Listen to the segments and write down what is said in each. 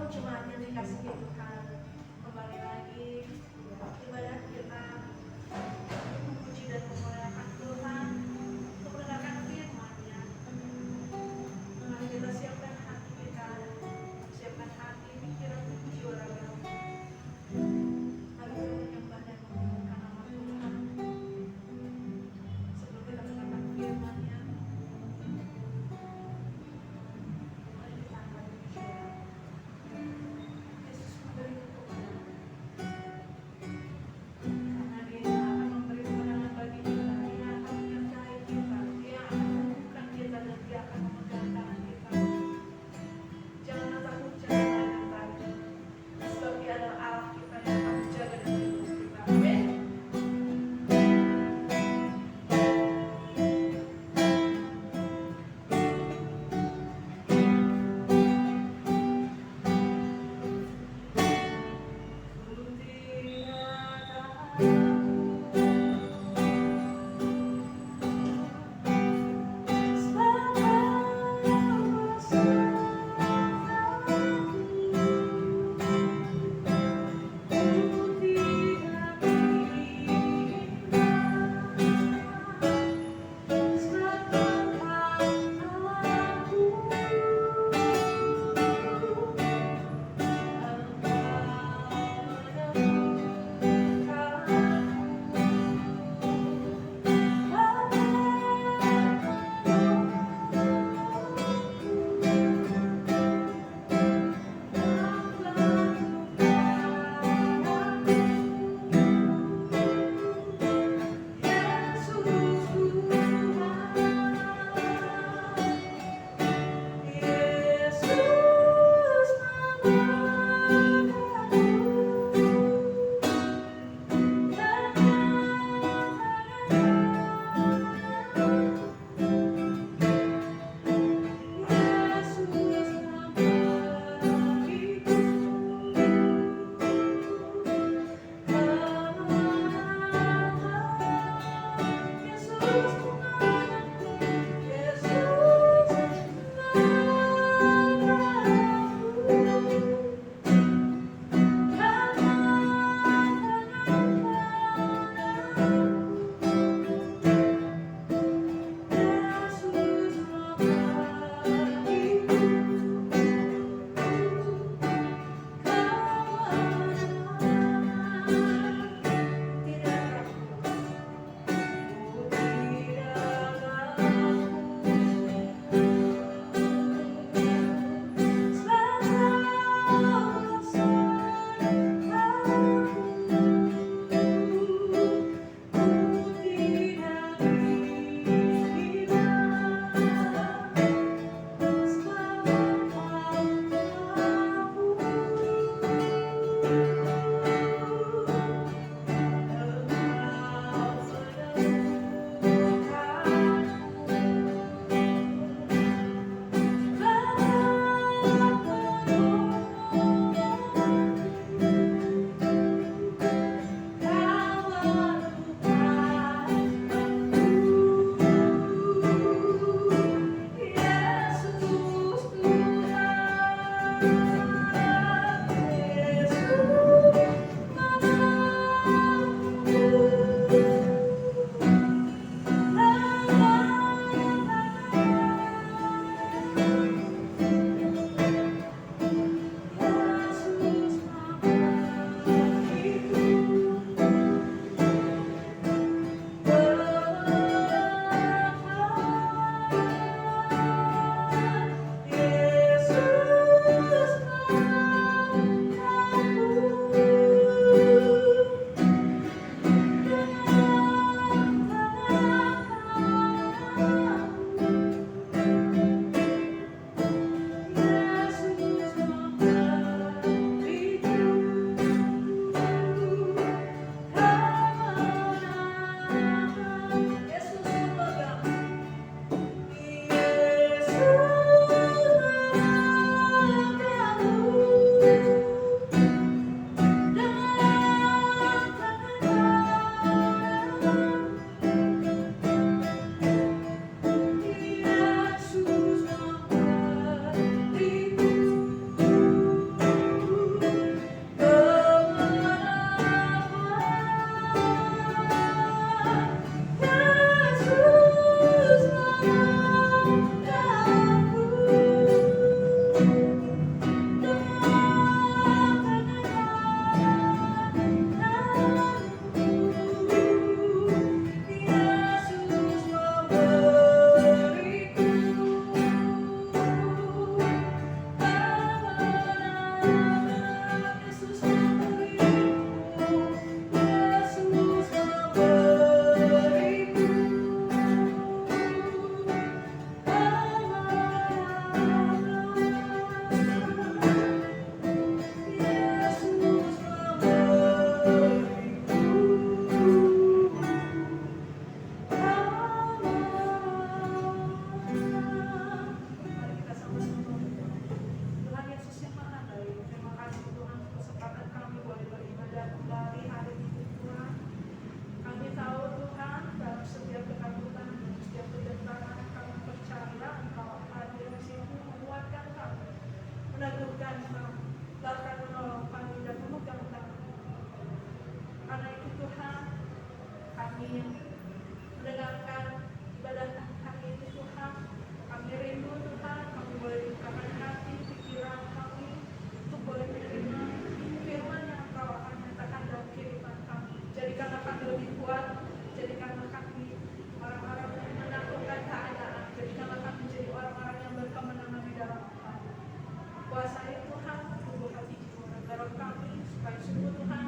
cuma yang dikasih Tuhan. Kembali lagi ibadah kita memuji dan memuliakan Tuhan untuk mendengarkan firman-Nya. Mari kita siapkan hati kita, siapkan hati, pikiran, jiwa, raga. Mari kita menyembah dan mengagungkan nama Tuhan. Sebelum kita mendengarkan firman-Nya, mari kita akan berdoa. Yesus memberi kepada karena dan akan menolong kami dan memegang tangan. Karena itu Tuhan, kami mendengarkan ibadah hari ini Tuhan, kami rindu Tuhan, kami boleh bukakan hati, pikiran kami untuk boleh menerima firman yang Engkau akan nyatakan dalam kehidupan kami. Jadikanlah kami lebih kuat, jadikanlah kami orang-orang yang menaklukkan keadaan, jadikanlah kami menjadi orang-orang yang berkemenangan di dalam Tuhan. Kuasai Tuhan, tubuh hati jiwa dan dalam kami, supaya sungguh Tuhan,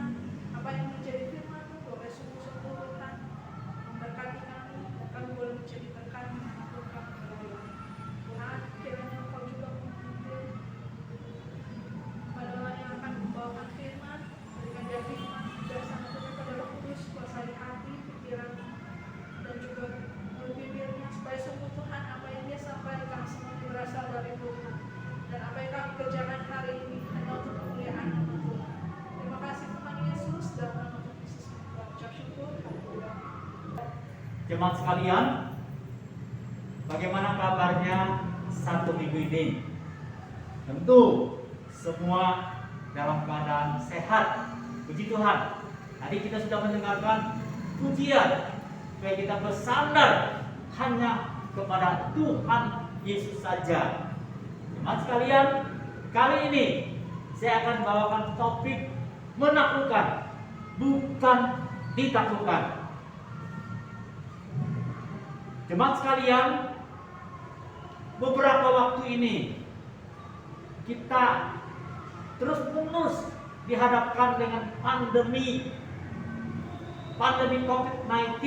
apa yang menjadi firman-Mu boleh sungguh-sungguh Tuhan memberkati kami, dan kami boleh menjadi berkat dimanapun kami berada. Tuhan, kiranya Engkau juga memimpin pada orang yang akan membawakan firman, berikan dia firman, bersama Tuhan pada Roh Kudus, kuasai hati, pikiran, dan juga mulut bibirnya, supaya sungguh Tuhan, apa yang dia sampaikan semuanya berasal dari Tuhan. Dan apa yang kami kerjakan hari ini hanya untuk kemuliaan nama Tuhan. Terima kasih Tuhan Yesus, dalam nama Tuhan Yesus kami ucap syukur. Haleluya. Jemaat sekalian, bagaimana kabarnya satu minggu ini? Tentu semua dalam keadaan sehat, puji Tuhan. Tadi kita sudah mendengarkan pujian supaya kita bersandar hanya kepada Tuhan Yesus saja. Jemaat sekalian, kali ini saya akan bawakan topik menaklukkan, bukan ditaklukkan. Jemaat sekalian, beberapa waktu ini kita terus-menerus dihadapkan dengan pandemi COVID-19.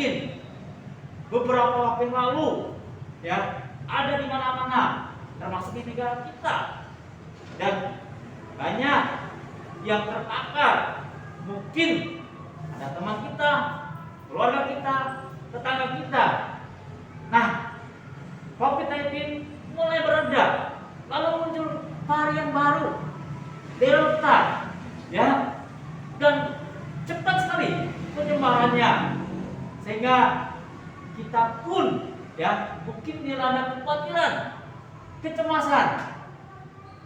Beberapa waktu yang lalu, ya, ada di mana-mana, termasuk di negara kita, dan banyak yang terpapar. Mungkin ada teman kita, keluarga kita, tetangga kita. Nah, COVID-19 mulai bereda, lalu muncul varian baru, Delta, ya, dan cepat sekali penyebarannya, sehingga kita pun, ya, mungkin dilanda kekhawatiran, kecemasan.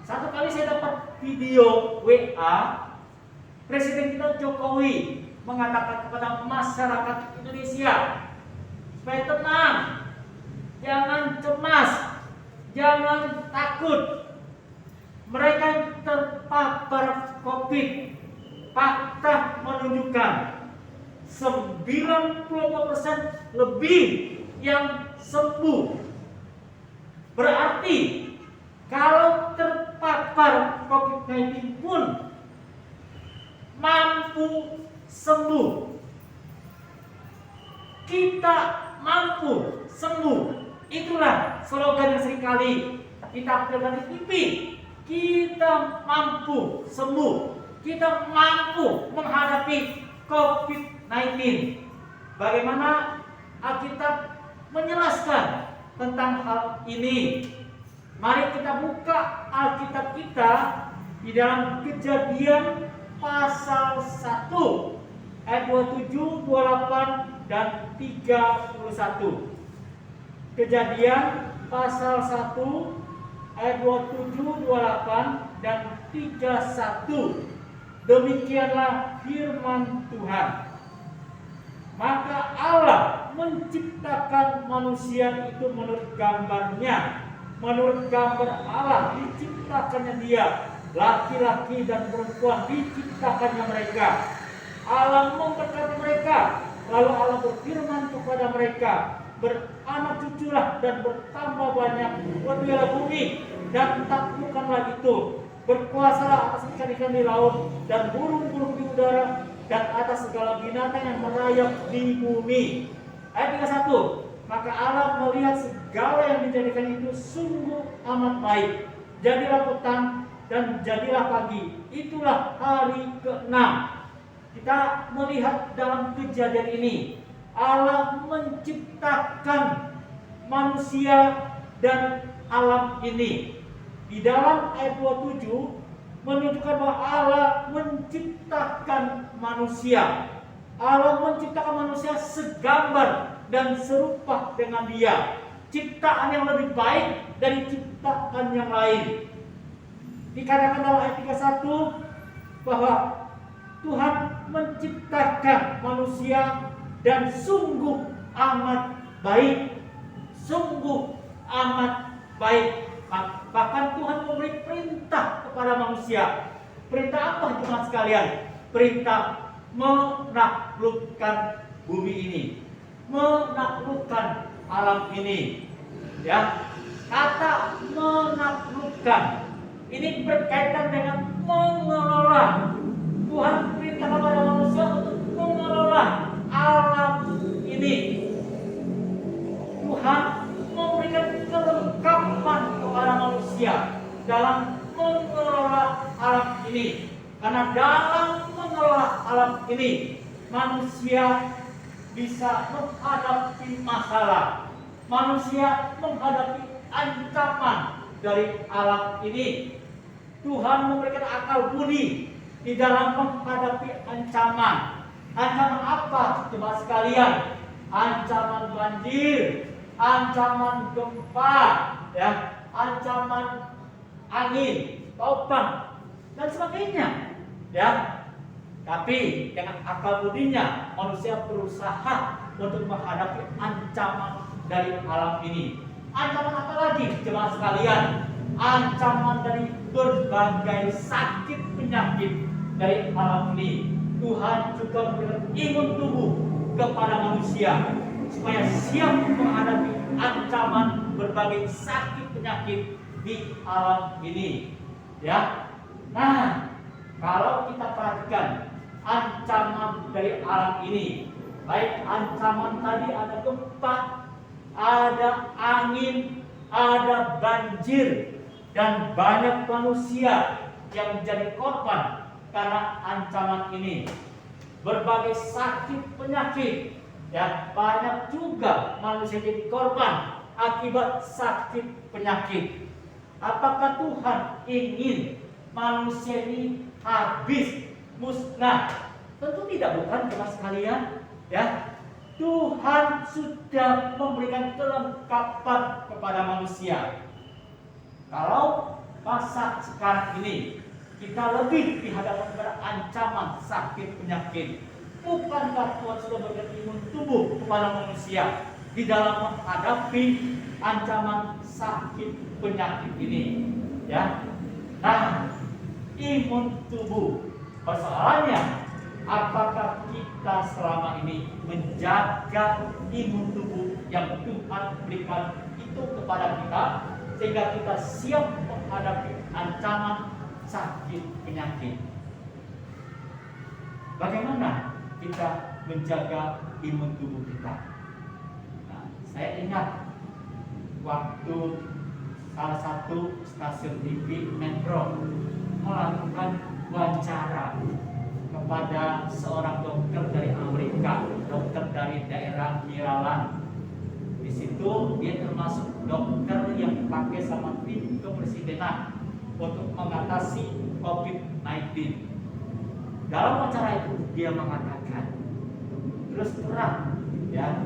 Satu kali saya dapat video WA Presiden kita Jokowi mengatakan kepada masyarakat Indonesia supaya tenang, jangan cemas, jangan takut. Mereka yang terpapar COVID, fakta menunjukkan 90% lebih yang sembuh. Berarti kalau terpapar COVID-19 pun mampu sembuh. Kita mampu sembuh. Itulah slogan yang seringkali kita tampilkan di TV. Kita mampu sembuh. Kita mampu menghadapi COVID-19. Bagaimana Alkitab menjelaskan tentang hal ini? Mari kita buka Alkitab kita di dalam Kejadian pasal 1 ayat 27, 28 dan 31. Kejadian pasal 1 ayat 27, 28 dan 31. Demikianlah firman Tuhan. Maka Allah menciptakan manusia itu menurut gambarnya. Menurut gambar Allah diciptakannya dia. Laki-laki dan perempuan diciptakannya mereka. Allah memberkati mereka. Lalu Allah berfirman kepada mereka, beranak cuculah dan bertambah banyak, penuhilah bumi dan taklukkanlah itu. Berkuasalah atas ikan-ikan di laut dan burung-burung di udara dan atas segala binatang yang merayap di bumi. Ayat 31. Maka Allah melihat segala yang dijadikan itu sungguh amat baik. Jadilah petang dan jadilah pagi. Itulah hari ke-6. Kita melihat dalam kejadian ini, Allah menciptakan manusia dan alam ini. Di dalam ayat 27 menunjukkan bahwa Allah menciptakan manusia. Allah menciptakan manusia segambar dan serupa dengan Dia. Ciptaan yang lebih baik dari ciptaan yang lain. Dikatakan dalam ayat 31 bahwa Tuhan menciptakan manusia dan sungguh amat baik. Sungguh amat baik. Bahkan Tuhan memberi perintah kepada manusia. Perintah apa jemaat sekalian? Perintah menaklukkan bumi ini, menaklukkan alam ini. Ya, kata menaklukkan ini berkaitan dengan mengelola. Tuhan perintah kepada manusia untuk mengelola alam ini. Tuhan memberikan kelengkapan kepada manusia dalam mengelola alam ini. Karena dalam mengelola alam ini, manusia bisa menghadapi masalah. Manusia menghadapi ancaman dari alam ini. Tuhan memberikan akal budi di dalam menghadapi ancaman. Ancaman apa, jemaat sekalian? Ancaman banjir, ancaman gempa, ya, ancaman angin, topan, dan sebagainya. Ya, tapi dengan akal budinya manusia berusaha untuk menghadapi ancaman dari alam ini. Ancaman apa lagi, jemaah sekalian? Ancaman dari berbagai sakit penyakit dari alam ini. Tuhan juga memberikan imun tubuh kepada manusia supaya siap menghadapi ancaman berbagai sakit penyakit di alam ini. Ya, nah, kalau kita perhatikan ancaman dari alam ini, baik ancaman tadi ada gempa, ada angin, ada banjir, dan banyak manusia yang menjadi korban karena ancaman ini. Berbagai sakit penyakit, ya, banyak juga manusia jadi korban akibat sakit penyakit. Apakah Tuhan ingin manusia ini habis, musnah? Tentu tidak, bukan, teman sekalian. Ya, Tuhan sudah memberikan kelengkapan kepada manusia. Kalau masa sekarang ini kita lebih dihadapkan kepada ancaman sakit penyakit, bukankah Tuhan sudah memberikan imun tubuh kepada manusia di dalam menghadapi ancaman sakit penyakit ini? Ya, nah, imun tubuh. Persoalannya, apakah kita selama ini menjaga imun tubuh yang Tuhan berikan itu kepada kita sehingga kita siap menghadapi ancaman sakit penyakit? Bagaimana kita menjaga imun tubuh kita? Nah, saya ingat waktu salah satu stasiun TV Metro melakukan wawancara kepada seorang dokter dari Amerika, dokter dari daerah Maryland. Di situ dia termasuk dokter yang pakai sama tim kepresidenan untuk mengatasi COVID-19. Dalam wawancara itu dia mengatakan, terus terang, ya,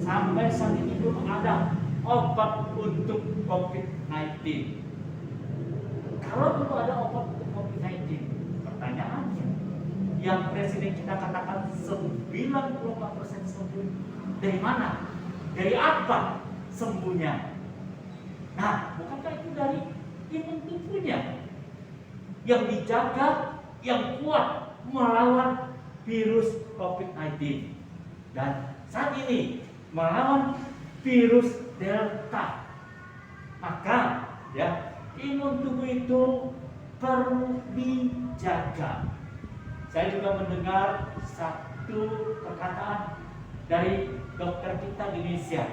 sampai saat ini belum ada obat untuk COVID-19. Kalau belum ada obat untuk COVID-19, pertanyaannya, yang presiden kita katakan 94% sembuh, dari mana? Dari apa sembuhnya? Nah, bukankah itu dari imun tubuhnya yang dijaga, yang kuat melawan virus COVID-19? Dan saat ini melawan virus Delta. Maka, ya, imun tubuh itu perlu dijaga. Saya juga mendengar satu perkataan dari dokter kita di Indonesia,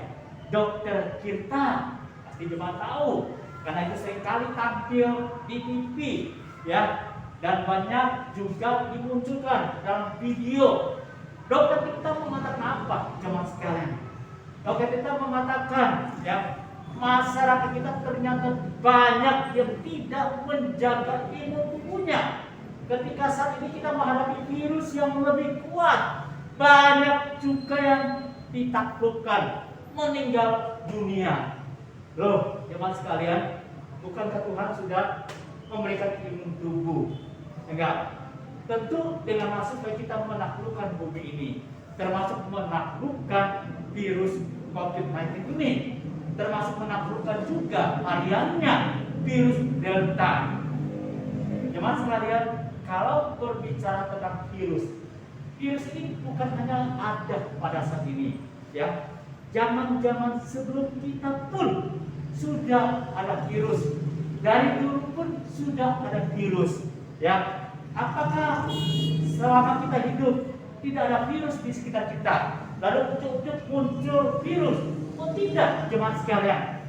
Dokter Tirta. Pasti jemaat tahu, karena itu seringkali tampil di TV, ya, dan banyak juga dimunculkan dalam video. Dokter Tirta mengatakan apa, jemaat sekalian? Dokter Tirta mengatakan, ya, masyarakat kita ternyata banyak yang tidak menjaga imun tubuhnya. Ketika saat ini kita menghadapi virus yang lebih kuat, banyak juga yang ditaklukkan, meninggal dunia. Loh, jemaat sekalian, bukankah Tuhan sudah memberikan imun tubuh. Enggak. Tentu dengan maksud supaya kita menaklukkan bumi ini, termasuk menaklukkan virus COVID-19 ini, termasuk menaklukkan juga variannya virus Delta. Jemaat sekalian, kalau berbicara tentang virus ini bukan hanya ada pada saat ini, ya. Zaman-zaman sebelum kita pun sudah ada virus. Dari dulu pun sudah ada virus, ya. Apakah selama kita hidup tidak ada virus di sekitar kita? Lalu ujuk-ujuk muncul virus? Oh tidak, jemaat sekalian.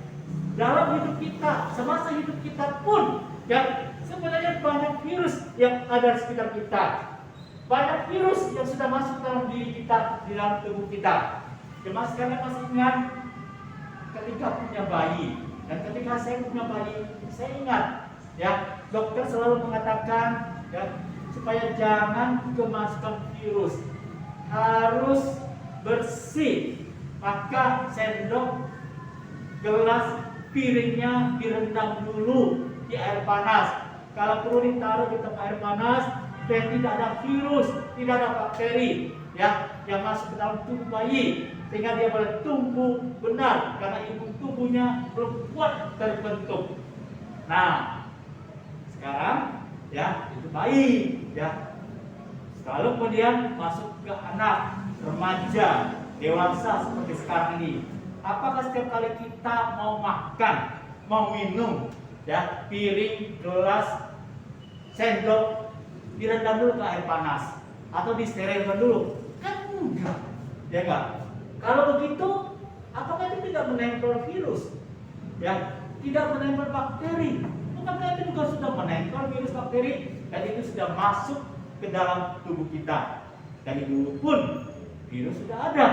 Dalam hidup kita, semasa hidup kita pun, ya, sebenarnya banyak virus yang ada di sekitar kita. Banyak virus yang sudah masuk dalam diri kita, di dalam tubuh kita. Jemaat sekalian masih ingat ketika punya bayi, dan ketika saya punya bayi, saya ingat, ya, dokter selalu mengatakan, ya, supaya jangan kemasukan virus, harus bersih. Maka sendok, gelas, piringnya direndam dulu di air panas. Kalau perlu ditaruh di tempat air panas, supaya tidak ada virus, tidak ada bakteri, ya, yang masuk ke dalam tubuh bayi, sehingga dia boleh tumbuh benar karena imun tubuhnya belum kuat terbentuk. Nah, sekarang, ya, itu bayi, ya. Lalu kemudian masuk ke anak, remaja, dewasa seperti sekarang ini. Apakah setiap kali kita mau makan, mau minum, ya, piring, gelas, sendok direndam dulu ke air panas atau disterilkan dulu? Kan enggak, ya enggak. Kalau begitu, apakah itu tidak menempel virus? Ya, tidak menempel bakteri. Bukankah itu juga sudah menempel virus bakteri dan itu sudah masuk ke dalam tubuh kita. Dari dulu pun virus sudah ada.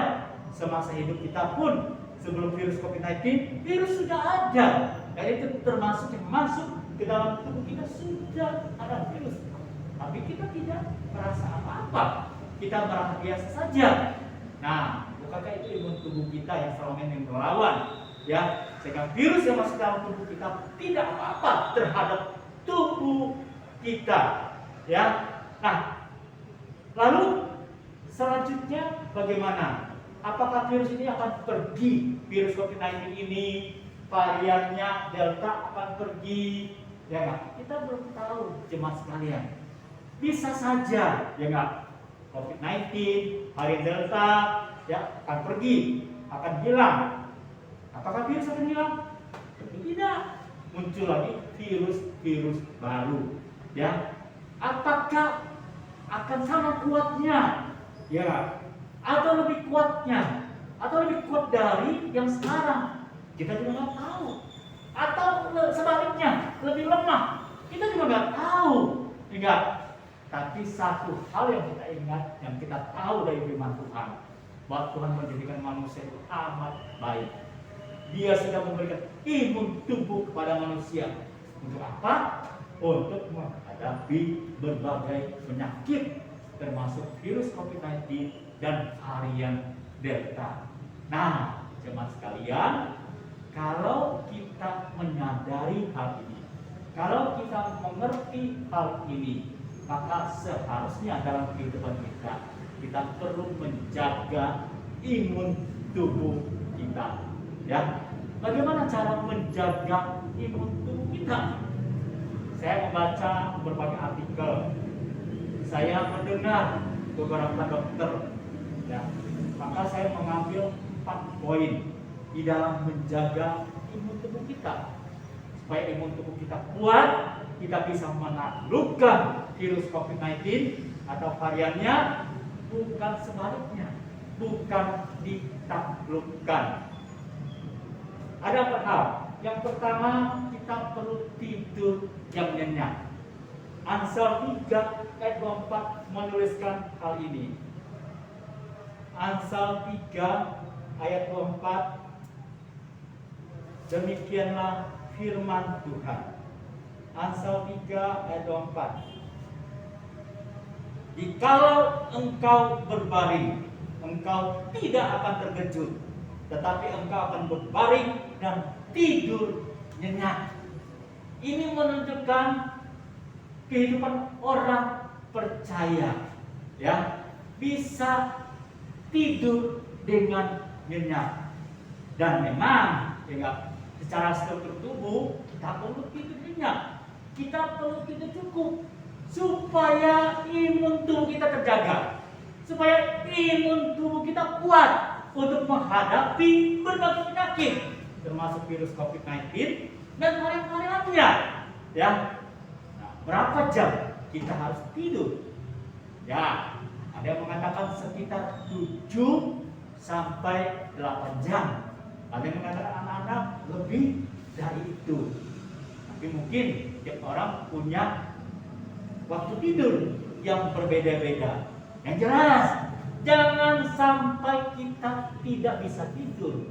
Semasa hidup kita pun sebelum virus COVID-19, virus sudah ada. Dan itu termasuk yang masuk ke dalam tubuh kita, sudah ada virus. Tapi kita tidak merasa apa-apa. Kita merasa biasa saja. Nah, bukankah itu imun tubuh kita yang selama ini melawan, ya, sehingga virus yang masuk dalam tubuh kita tidak apa-apa terhadap tubuh kita, ya. Nah, lalu selanjutnya bagaimana? Apakah virus ini akan pergi? Virus COVID-19 ini, variannya Delta akan pergi? Ya nggak? Kita belum tahu, jemaat sekalian. Bisa saja, ya nggak? COVID-19, varian Delta, ya, akan pergi, akan hilang. Apakah virus akan hilang? Tentu tidak. Muncul lagi virus baru, ya. Apakah akan sama kuatnya, ya, atau lebih kuatnya, atau lebih kuat dari yang sekarang? Kita juga nggak tahu. Atau sebaliknya, lebih lemah, kita juga nggak tahu, enggak. Tapi satu hal yang kita ingat, yang kita tahu dari firman Tuhan, bahwa Tuhan menjadikan manusia itu amat baik. Dia sudah memberikan imun tubuh kepada manusia. Untuk apa? Untuk menghadapi berbagai penyakit, termasuk virus COVID-19 dan varian Delta. Nah, jemaat sekalian, kalau kita menyadari hal ini, kalau kita mengerti hal ini, maka seharusnya dalam kehidupan kita perlu menjaga imun tubuh kita. Ya, bagaimana cara menjaga imun tubuh kita? Saya membaca berbagai artikel, saya mendengar beberapa dokter, ya, maka saya mengambil 4 poin di dalam menjaga imun tubuh kita, supaya imun tubuh kita kuat, kita bisa menaklukkan virus COVID-19 atau variannya, bukan sebaliknya, bukan ditaklukkan. Ada 4 hal. Yang pertama, kita perlu tidur yang nyenyak. Amsal 3 ayat 24 menuliskan hal ini. Amsal 3 ayat 24, demikianlah firman Tuhan. Amsal 3 ayat 24. Jikalau engkau berbaring, engkau tidak akan terkejut, tetapi engkau akan berbaring dan tidur nyenyak. Ini menunjukkan kehidupan orang percaya, ya, bisa tidur dengan nyenyak. Dan memang, ya, secara struktur tubuh kita perlu tidur nyenyak, kita perlu tidur cukup supaya imun tubuh kita terjaga, supaya imun tubuh kita kuat untuk menghadapi berbagai penyakit, termasuk virus COVID-19 dan varian-variannya. Ya, nah, berapa jam kita harus tidur? Ya, ada yang mengatakan sekitar 7 sampai 8 jam. Ada yang mengatakan anak-anak lebih dari itu. Tapi mungkin tiap orang punya waktu tidur yang berbeda-beda. Yang jelas, jangan sampai kita tidak bisa tidur,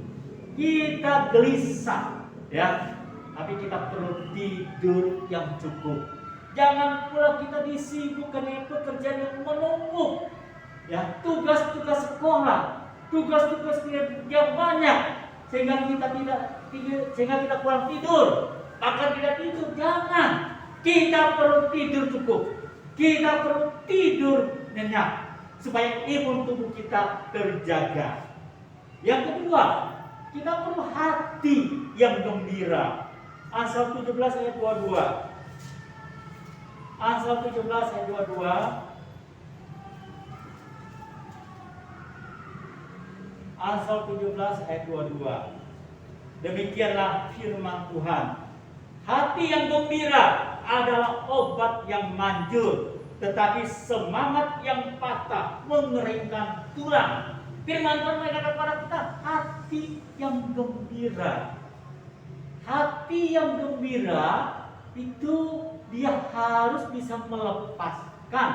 kita gelisah, ya. Tapi kita perlu tidur yang cukup. Jangan pula kita disibukkan dengan pekerjaan yang menumpuk, ya, tugas-tugas sekolah, tugas-tugas yang banyak, sehingga kita kurang tidur, bahkan tidak tidur. Jangan. Kita perlu tidur cukup, kita perlu tidur nyenyak supaya imun tubuh kita terjaga. Yang kedua, kita perlu hati yang gembira. Amsal 17 ayat 22. Amsal 17 ayat 22. Amsal 17 ayat 22. Demikianlah firman Tuhan. Hati yang gembira adalah obat yang manjur, tetapi semangat yang patah mengeringkan tulang. Firman Tuhan mengatakan kepada kita, hati yang gembira. Hati yang gembira itu dia harus bisa melepaskan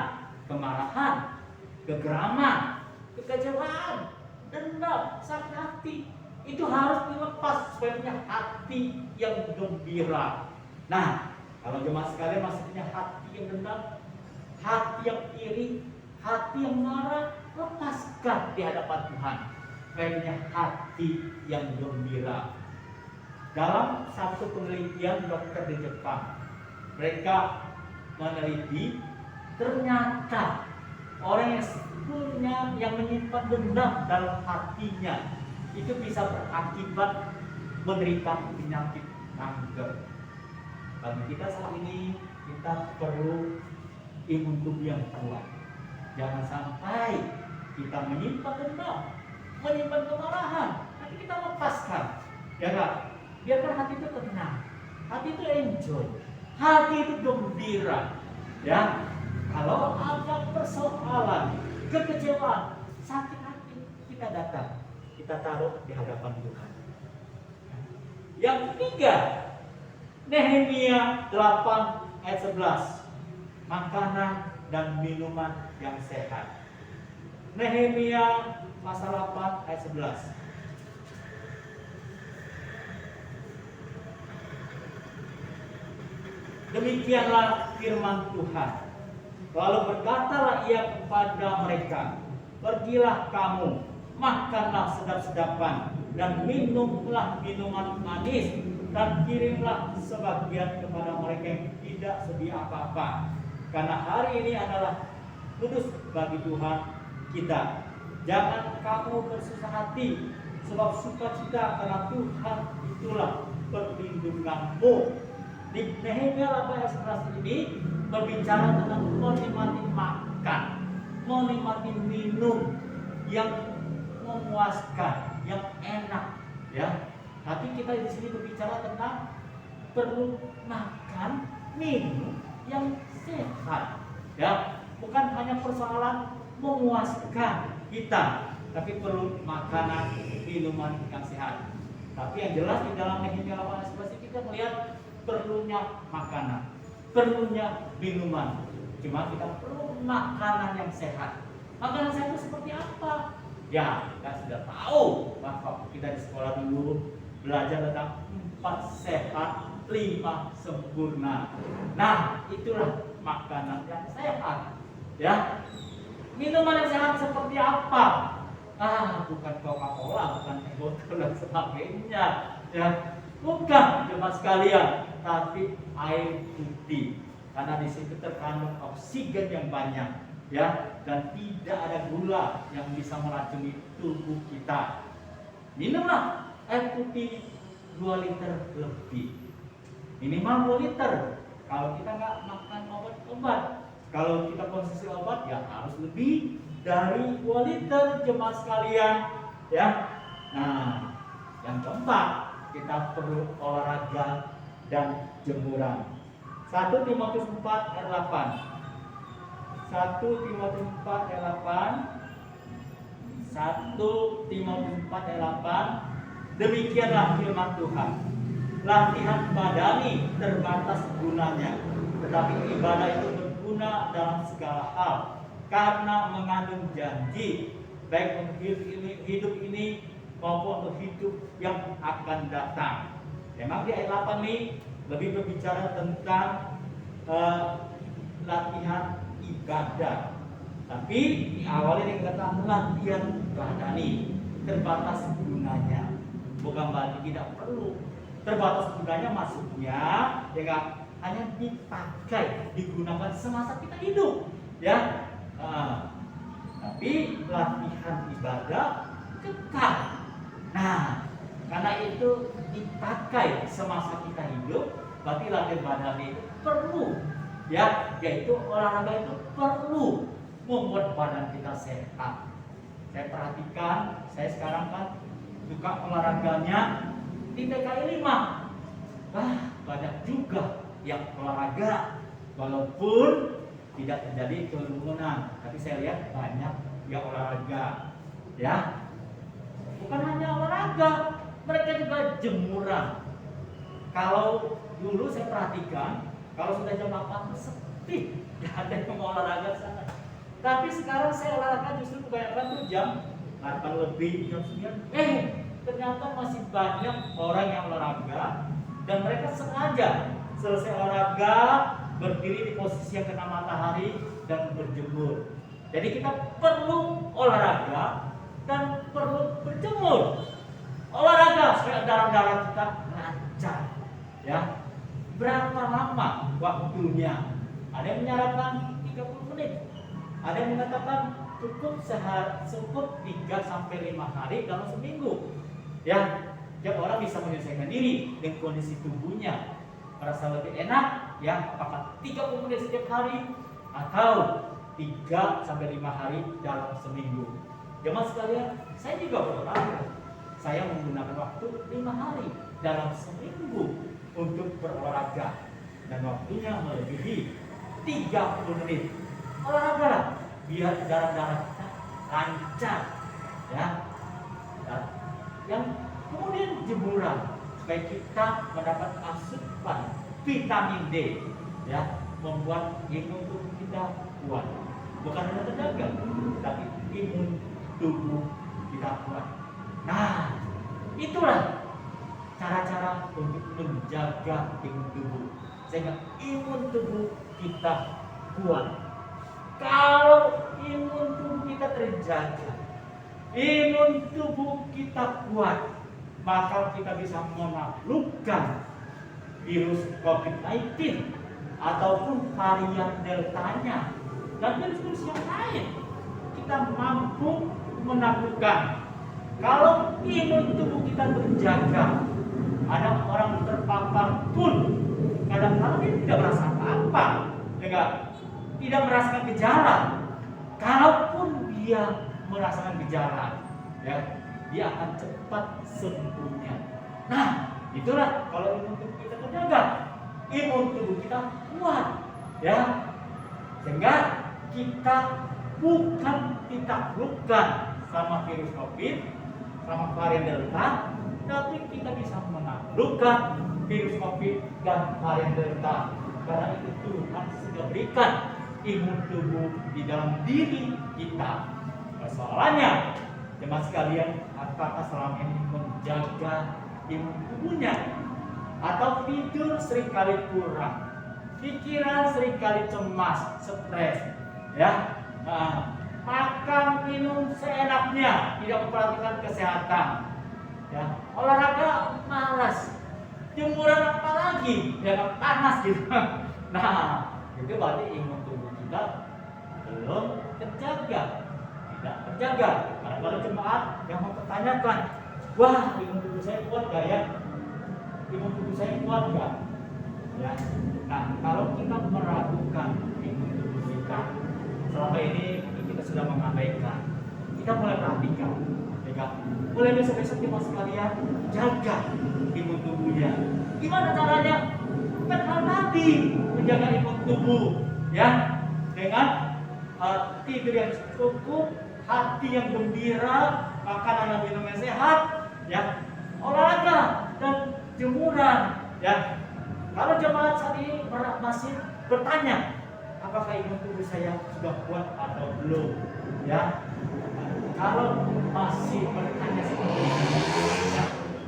kemarahan, kegeraman, kekecewaan, dendam, sakit hati. Itu harus dilepas supaya punya hati yang gembira. Nah, kalau jemaah sekalian masih punya hati yang dendam, hati yang iri, hati yang marah, lepaskan di hadapan Tuhan. Supaya punya hati yang gembira. Dalam satu penelitian dokter di Jepang, mereka meneliti ternyata orang yang menyimpan dendam dalam hatinya itu bisa berakibat menderita penyakit kanker. Bagi kita saat ini, kita perlu imun tubuh yang kuat. Jangan sampai kita menyimpan dendam, menyimpan kemarahan, nanti kita lepaskan. Ya enggak? Biarkan hati itu tenang, hati itu enjoy, hati itu gembira. Ya, kalau ada persoalan, kekecewaan, sakit hati, kita datang, kita taruh di hadapan Tuhan. Yang ketiga, Nehemia 8 ayat 11, makanan dan minuman yang sehat. Nehemia pasal 8 ayat 11. Demikianlah firman Tuhan. Lalu berkatalah ia kepada mereka, pergilah kamu, makanlah sedap-sedapan, dan minumlah minuman manis, dan kirimlah sebagian kepada mereka yang tidak sedia apa-apa. Karena hari ini adalah kudus bagi Tuhan kita. Jangan kamu bersusah hati, sebab sukacita karena Tuhan itulah perlindunganmu. Di Nehemia 8 ayat 11 ini berbicara tentang menikmati makan, menikmati minum yang memuaskan, yang enak, ya. Tapi kita di sini berbicara tentang perlu makan, minum yang sehat, ya. Bukan hanya persoalan memuaskan kita, tapi perlu makanan, minuman yang sehat. Tapi yang jelas di dalam Nehemia 8 ayat 11 kita melihat perlunya makanan, perlunya minuman. Cuma kita perlu makanan yang sehat. Makanan sehat itu seperti apa? Ya, kita sudah tahu bahwa kita di sekolah dulu belajar tentang 4 sehat, 5 sempurna. Nah, itulah makanan yang sehat. Ya, minuman yang sehat seperti apa? Bukan Coca-Cola, bukan teh botol dan sebagainya. Ya, Bukan jemaat sekalian, tapi air putih. Karena di situ terkandung oksigen yang banyak, ya, dan tidak ada gula yang bisa meracuni tubuh kita. Minumlah air putih 2 liter lebih, minimal 2 liter. Kalau kita nggak makan obat-obat, kalau kita konsumsi obat ya harus lebih dari 2 liter jemaat sekalian, ya. Nah, yang keempat, kita perlu olahraga dan jemuran. 1 Timotius 4 ayat 8. 1 Timotius 4 ayat 8. 1 Timotius 4 ayat 8. Demikianlah firman Tuhan. Latihan badani terbatas gunanya, tetapi ibadah itu berguna dalam segala hal karena mengandung janji baik untuk hidup ini maupun untuk hidup yang akan datang. Memang di ayat 8 ini lebih berbicara tentang latihan ibadah. Tapi di awalnya yang kata latihan badani terbatas gunanya. Bukan berarti tidak perlu. Terbatas gunanya maksudnya ya hanya dipakai, digunakan semasa kita hidup, ya. Tapi latihan ibadah kekal. Nah, karena itu dipakai semasa kita hidup, berarti latihan badani itu perlu, ya, yaitu olahraga itu perlu membuat badan kita sehat. Saya perhatikan, saya sekarang kan suka olahraganya di TKI 5. Banyak juga yang olahraga, walaupun tidak terjadi kerumunan, tapi saya lihat banyak yang olahraga, ya. Bukan hanya olahraga, mereka juga jemuran. Kalau dulu saya perhatikan, kalau sudah jam 8 sepi, tidak ada yang mau olahraga sana. Tapi sekarang saya olahraga justru kebanyakan tuh jam 8 lebih, jam 9. Ternyata masih banyak orang yang olahraga dan mereka sengaja selesai olahraga berdiri di posisi yang kena matahari dan berjemur. Jadi kita perlu olahraga dan perlu berjemur. Olahraga supaya darah-darah kita lancar, ya. Berapa lama waktunya? Ada yang menyarankan 30 menit. Ada yang mengatakan cukup 3-5 hari dalam seminggu. Ya, tiap orang bisa menyesuaikan diri dengan kondisi tubuhnya. Merasa lebih enak, ya, apakah 30 menit setiap hari atau 3-5 hari dalam seminggu. Jemaat sekalian, saya juga berolahraga. Saya menggunakan waktu 5 hari dalam seminggu untuk berolahraga dan waktunya melebihi 30 menit. Olahraga biar darah-darah kita lancar, ya. Yang kemudian jemuran supaya kita mendapat asupan vitamin D, ya, membuat imun tubuh kita kuat. Bukan hanya terjaga, tapi imun tubuh kita kuat. Nah, itulah cara-cara untuk menjaga imun tubuh sehingga imun tubuh kita kuat. Kalau imun tubuh kita terjaga, imun tubuh kita kuat, maka kita bisa menaklukkan virus COVID-19 ataupun varian deltanya dan virus-virus yang lain. Kita mampu menaklukkan. Kalau imun tubuh kita terjaga, ada orang terpapar pun kadang-kadang dia tidak merasa apa-apa, tidak merasakan gejala. Kalaupun dia merasakan gejala, ya, dia akan cepat sembuhnya. Nah, itulah kalau imun tubuh kita terjaga, imun tubuh kita kuat, ya, sehingga kita bukan ditaklukkan sama virus COVID, sama varian Delta, tapi kita bisa menaklukkan virus COVID dan varian Delta. Karena itu Tuhan sudah berikan imun tubuh di dalam diri kita. Persoalannya, jemaat sekalian, apakah selama ini menjaga imun tubuhnya? Atau tidur seringkali kurang, pikiran seringkali cemas, stres, ya. Makan minum seenaknya, tidak memperhatikan kesehatan, ya. Olahraga malas, jemuran apa lagi? Ya kan panas gitu. Nah, itu berarti imun tubuh kita belum terjaga, tidak terjaga. Karena kalau jemaat yang mempertanyakan, wah imun tubuh saya kuat gak ya? Imun tubuh saya kuat gak? Ya. Nah, kalau kita meragukan imun tubuh kita, selama ini mungkin kita sudah mengabaikan, kita mulai perhatikan, ya. Mulai besok-besok kita sekalian jaga imun tubuhnya. Gimana caranya? Kan hal tadi menjaga imun tubuh, ya, dengan tidur yang cukup, hati yang gembira, makanan dan minum yang sehat, ya, olahraga dan jemuran, ya. Kalau jemaat saat ini masih bertanya, apakah imun tubuh saya sudah kuat atau belum? Ya, kalau masih bertanya seperti itu, ya,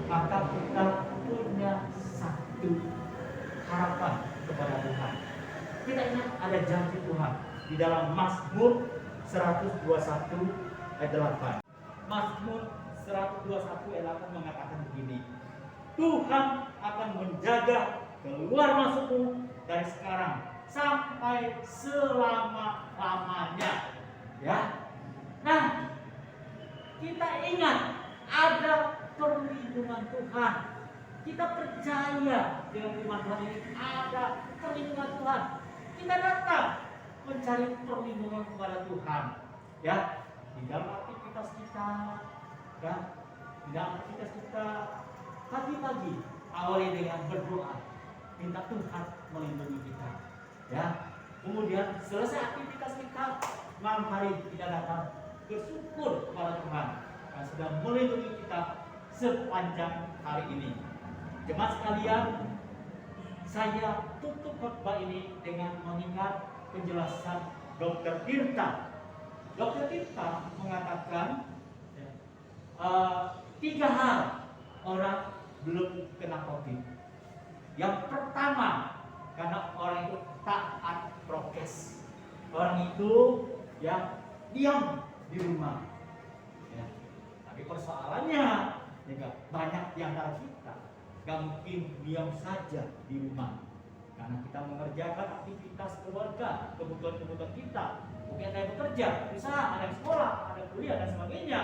maka kita punya satu harapan kepada Tuhan. Kita ingat ada janji Tuhan di dalam Mazmur 121 ayat 8. Mazmur 121 ayat 8 mengatakan begini, Tuhan akan menjaga keluar masukmu dari sekarang sampai selama-lamanya. Ya. Nah, kita ingat ada perlindungan Tuhan. Kita percaya dengan firman Tuhan ini ada perlindungan Tuhan. Kita datang mencari perlindungan kepada Tuhan. Ya, di dalam aktivitas kita, ya, di dalam aktivitas kita pagi-pagi awali dengan berdoa. Minta Tuhan melindungi kita, ya. Kemudian selesai aktivitas kita, malam hari kita datang bersyukur kepada Tuhan yang sudah melindungi kita sepanjang hari ini. Jemaat sekalian, saya tutup khotbah ini dengan mengingat penjelasan Dr. Tirta. Dr. Tirta mengatakan 3 hal orang belum kena COVID. Yang pertama, karena orang itu taat prokes. Orang itu ya diam di rumah. Ya. Tapi persoalannya, ya, banyak di antara kita gak mungkin diam saja di rumah. Karena kita mengerjakan aktivitas keluarga, kebutuhan-kebutuhan kita. Mungkin ada yang bekerja, usaha, ada yang sekolah, ada kuliah dan sebagainya.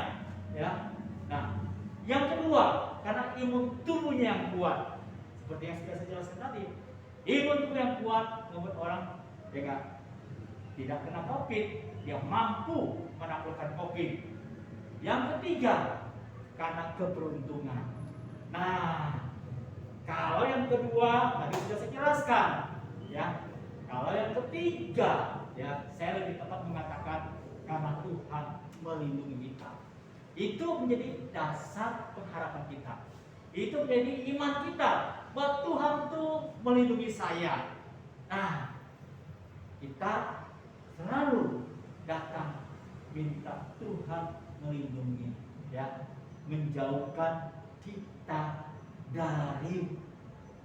Ya. Nah, yang kedua, karena imun tubuhnya yang kuat. Seperti yang sudah saya jelaskan tadi, imun tubuh yang kuat membuat orang tidak kena COVID, dia mampu menaklukkan COVID. Yang ketiga, karena keberuntungan. Nah, kalau yang kedua tadi sudah saya jelaskan, ya. Kalau yang ketiga, ya, saya lebih tepat mengatakan karena Tuhan melindungi kita. Itu menjadi dasar pengharapan kita. Itu menjadi iman kita bahwa Tuhan tuh melindungi saya. Nah, kita selalu datang minta Tuhan melindungi, ya, menjauhkan kita dari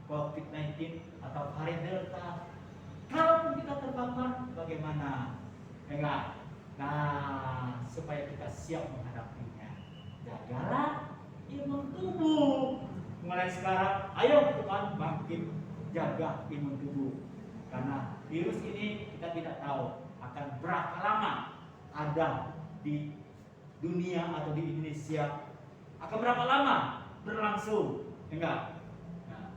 COVID-19 atau varian Delta. Kalaupun kita terpapar, bagaimana? Enggak. Nah, supaya kita siap menghadapinya, jagalah imun tubuh. Mulai sekarang, ayo Tuhan bangkit, jaga imun tubuh. Karena virus ini kita tidak tahu akan berapa lama ada di dunia atau di Indonesia, akan berapa lama berlangsung. Enggak. Nah,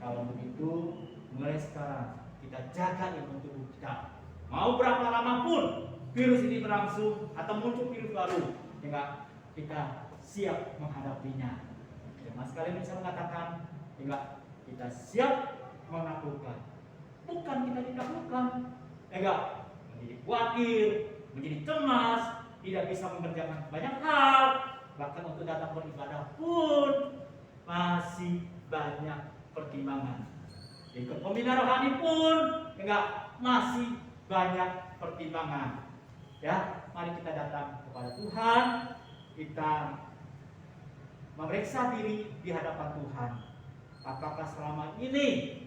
kalau begitu, mulai sekarang kita jaga imun tubuh kita. Mau berapa lama pun virus ini berlangsung atau muncul virus baru, enggak, kita siap menghadapinya. Mas kalian bisa mengatakan, enggak, kita siap menaklukkan. Bukan kita ditaklukkan, enggak, menjadi khawatir, menjadi cemas, tidak bisa mengerjakan banyak hal, bahkan untuk datang beribadah pun masih banyak pertimbangan. Ikut pembina rohani pun enggak, masih banyak pertimbangan. Ya, mari kita datang kepada Tuhan, kita memeriksa diri di hadapan Tuhan. Apakah selama ini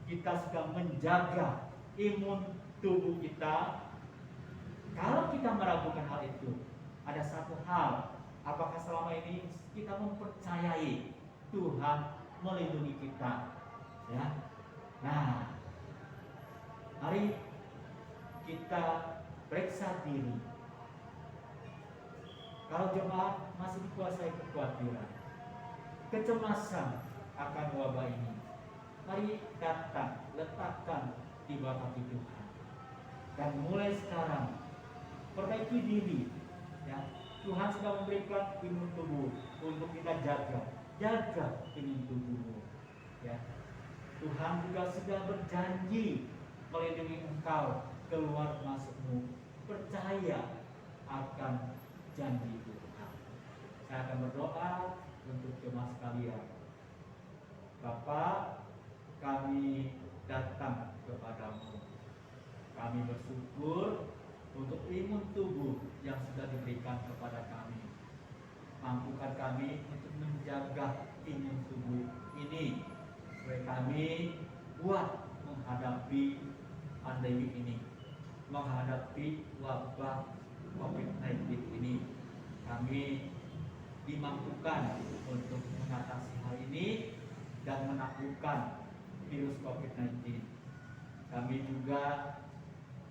kita sudah menjaga imun tubuh kita? Kalau kita meragukan hal itu, ada satu hal, apakah selama ini kita mempercayai Tuhan melindungi kita. Ya. Nah, mari kita periksa diri. Kalau jemaat masih dikuasai kekhawatiran, kecemasan akan wabah ini, mari datang, letakkan di bawah kaki Tuhan. Dan mulai sekarang, perbaiki diri. Ya, Tuhan sudah memberikan imun tubuh untuk kita jaga imun tubuh. Ya, Tuhan juga sudah berjanji melindungi engkau keluar masukmu. Percaya akan janji Tuhan. Saya akan berdoa untuk jemaat sekalian. Bapa, kami datang kepadamu. Kami bersyukur untuk imun tubuh yang sudah diberikan kepada kami. Mampukan kami untuk menjaga imun tubuh ini supaya kami kuat menghadapi pandemi ini, menghadapi wabah COVID-19 ini. Kami dimampukan untuk mengatasi hal ini dan menaklukkan virus COVID-19. Kami juga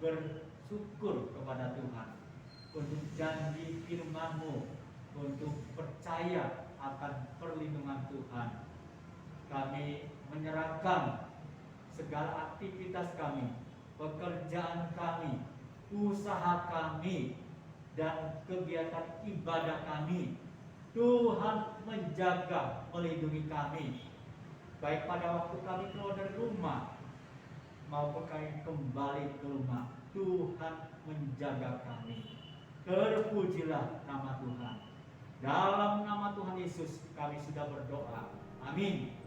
bersyukur kepada Tuhan untuk janji firman-Mu, untuk percaya akan perlindungan Tuhan. Kami menyerahkan segala aktivitas kami, pekerjaan kami, usaha kami, dan kegiatan ibadah kami. Tuhan menjaga, melindungi kami, baik pada waktu kami keluar dari rumah maupun kami kembali ke rumah. Tuhan menjaga kami. Terpujilah nama Tuhan. Dalam nama Tuhan Yesus kami sudah berdoa. Amin.